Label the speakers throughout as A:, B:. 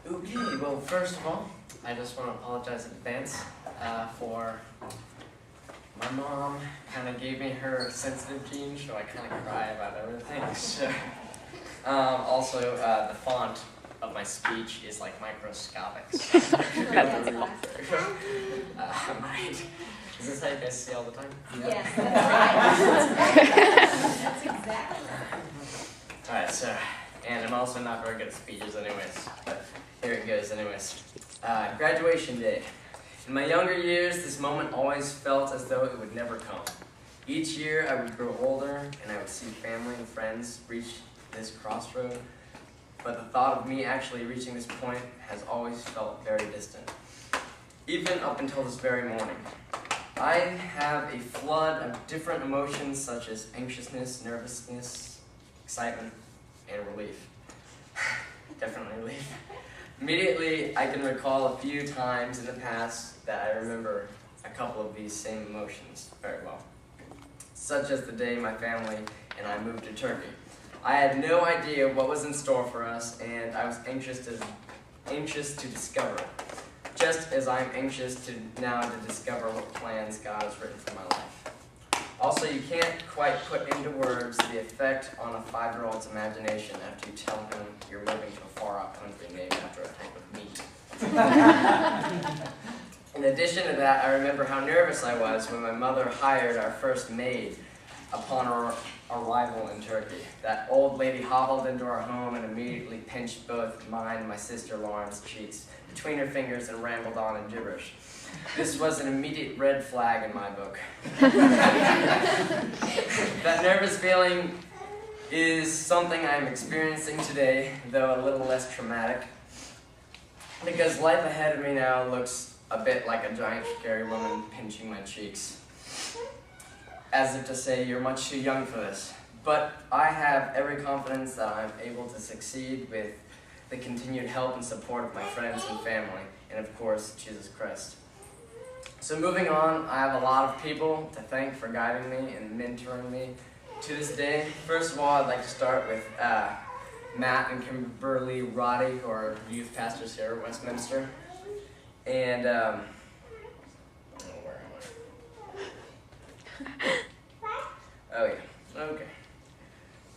A: Okay, well, first of all, I just want to apologize in advance for my mom kind of gave me her sensitive gene, so I kind of cry about everything. So, also, the font of my speech is like microscopic. So
B: That's
A: is this how you guys see all the time?
B: Yes, that's right. That's exactly right.
A: Alright, so, and I'm also not very good at speeches anyways, but here it goes anyways. Graduation day. In my younger years, this moment always felt as though it would never come. Each year I would grow older and I would see family and friends reach this crossroad, but the thought of me actually reaching this point has always felt very distant, even up until this very morning. I have a flood of different emotions such as anxiousness, nervousness, excitement, and relief. Definitely relief. Immediately, I can recall a few times in the past that I remember a couple of these same emotions very well, such as the day my family and I moved to Turkey. I had no idea what was in store for us, and I was anxious to discover it, just as I'm anxious now to discover what plans God has written for my life. Also, you can't quite put into words the effect on a 5-year-old's imagination after you tell him you're moving to a far-off country named after a type of meat. In addition to that, I remember how nervous I was when my mother hired our first maid upon our arrival in Turkey. That old lady hobbled into our home and immediately pinched both mine and my sister Lauren's cheeks between her fingers and rambled on in gibberish. This was an immediate red flag in my book. That nervous feeling is something I'm experiencing today, though a little less traumatic, because life ahead of me now looks a bit like a giant scary woman pinching my cheeks, as if to say, you're much too young for this. But I have every confidence that I'm able to succeed with the continued help and support of my friends and family, and of course, Jesus Christ. So moving on, I have a lot of people to thank for guiding me and mentoring me to this day. First of all, I'd like to start with Matt and Kimberly Roddy, who are youth pastors here at Westminster. And, where am I? Oh yeah, okay.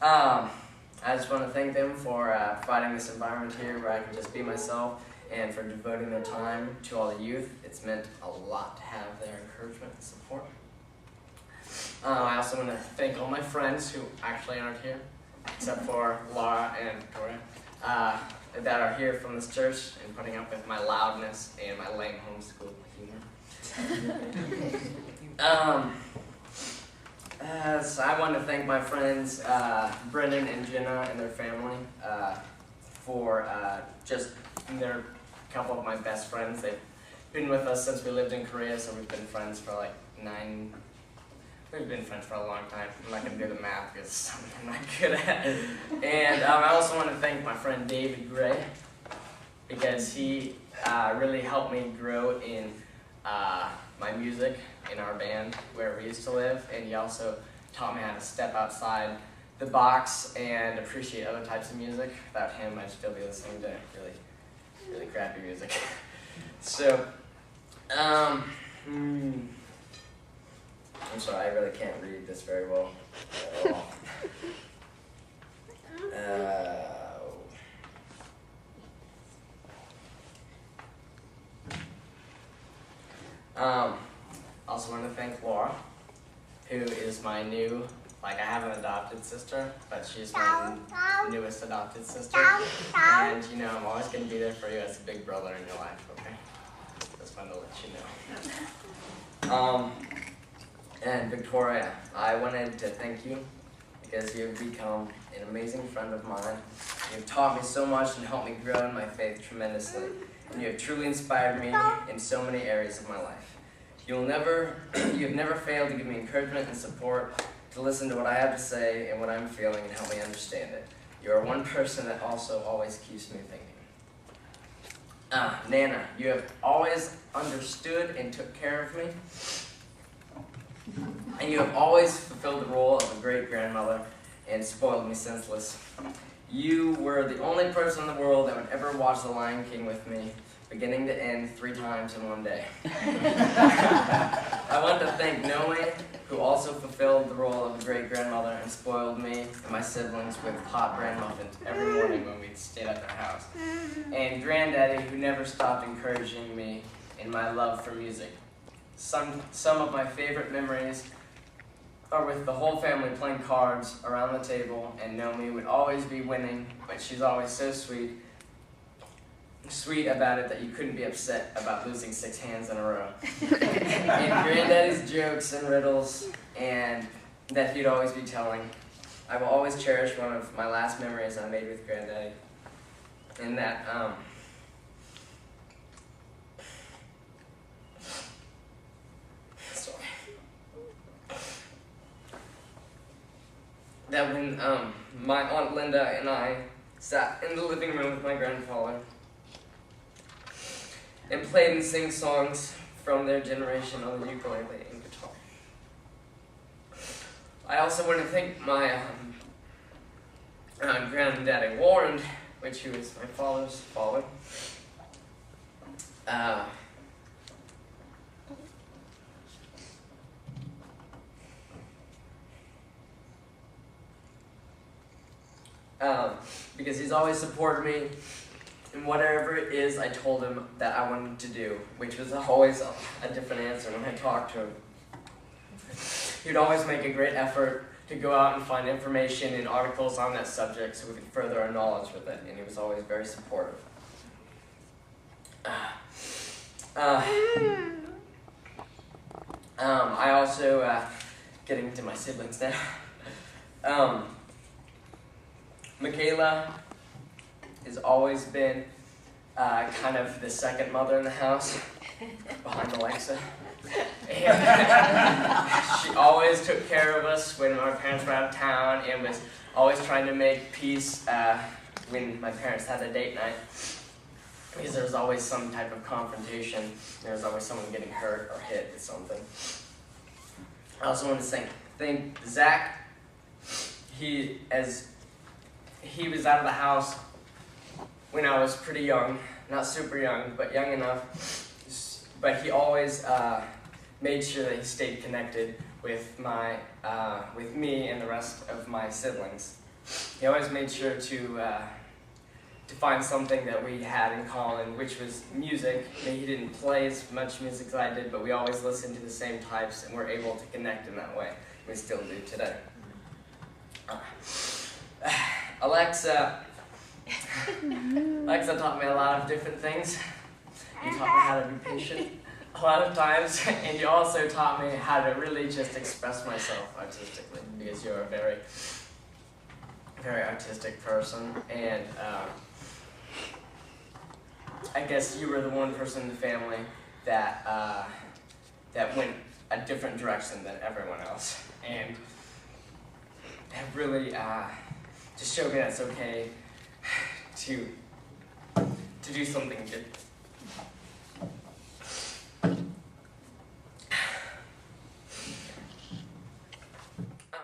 A: I just want to thank them for providing this environment here where I can just be myself, and for devoting their time to all the youth. It's meant a lot to have their encouragement and support. I also want to thank all my friends who actually aren't here, except for Laura and Victoria, that are here from this church and putting up with my loudness and my lame homeschool humor. So I want to thank my friends Brendan and Jenna and their family for they're a couple of my best friends. They've been with us since we lived in Korea, so we've been friends for like we've been friends for a long time. I'm not going to do the math because it's something I'm not good at. And I also want to thank my friend David Gray, because he really helped me grow in my music in our band where we used to live, and he also taught me how to step outside the box and appreciate other types of music. Without him, I'd still be listening to really crappy music. So, I'm sorry, I really can't read this very well at all. Also want to thank Laura, who is my new, I have an adopted sister, but she's my newest adopted sister. And, I'm always going to be there for you as a big brother in your life, okay? Just wanted to let you know. And Victoria, I wanted to thank you because you've become an amazing friend of mine. You've taught me so much and helped me grow in my faith tremendously. And you have truly inspired me in so many areas of my life. You've never failed to give me encouragement and support, to listen to what I have to say and what I'm feeling and help me understand it. You are one person that also always keeps me thinking. Nana, you have always understood and took care of me. And you have always fulfilled the role of a great grandmother and spoiled me senseless. You were the only person in the world that would ever watch The Lion King with me, beginning to end 3 times in one day. I want to thank Noe, who also fulfilled the role of a great-grandmother and spoiled me and my siblings with hot bran muffins every morning when we stayed at their house. And Granddaddy, who never stopped encouraging me in my love for music. Some of my favorite memories are with the whole family playing cards around the table, and Nomi would always be winning, but she's always so sweet about it that you couldn't be upset about losing 6 hands in a row. And Granddaddy's jokes and riddles, and that he'd always be telling. I will always cherish one of my last memories I made with Granddaddy, and that that when my Aunt Linda and I sat in the living room with my grandfather and played and sang songs from their generation on the ukulele and guitar. I also want to thank my granddaddy Warren, which he was my father's father. Because he's always supported me in whatever it is I told him that I wanted to do, which was always a different answer when I talked to him. He'd always make a great effort to go out and find information and articles on that subject so we could further our knowledge with it, and he was always very supportive. I also, getting to my siblings now, Michaela has always been kind of the second mother in the house, behind Alexa. And she always took care of us when our parents were out of town and was always trying to make peace when my parents had a date night. Because there was always some type of confrontation. There was always someone getting hurt or hit with something. I also want to thank Zach. He was out of the house when I was pretty young, not super young, but young enough. But he always made sure that he stayed connected with with me and the rest of my siblings. He always made sure to find something that we had in common, which was music. He didn't play as much music as I did, but we always listened to the same types and were able to connect in that way. We still do today. Alexa taught me a lot of different things. You taught me how to be patient a lot of times, and you also taught me how to really just express myself artistically, because you're a very, very artistic person, and I guess you were the one person in the family that went a different direction than everyone else, and have really just showed me that it's okay to do something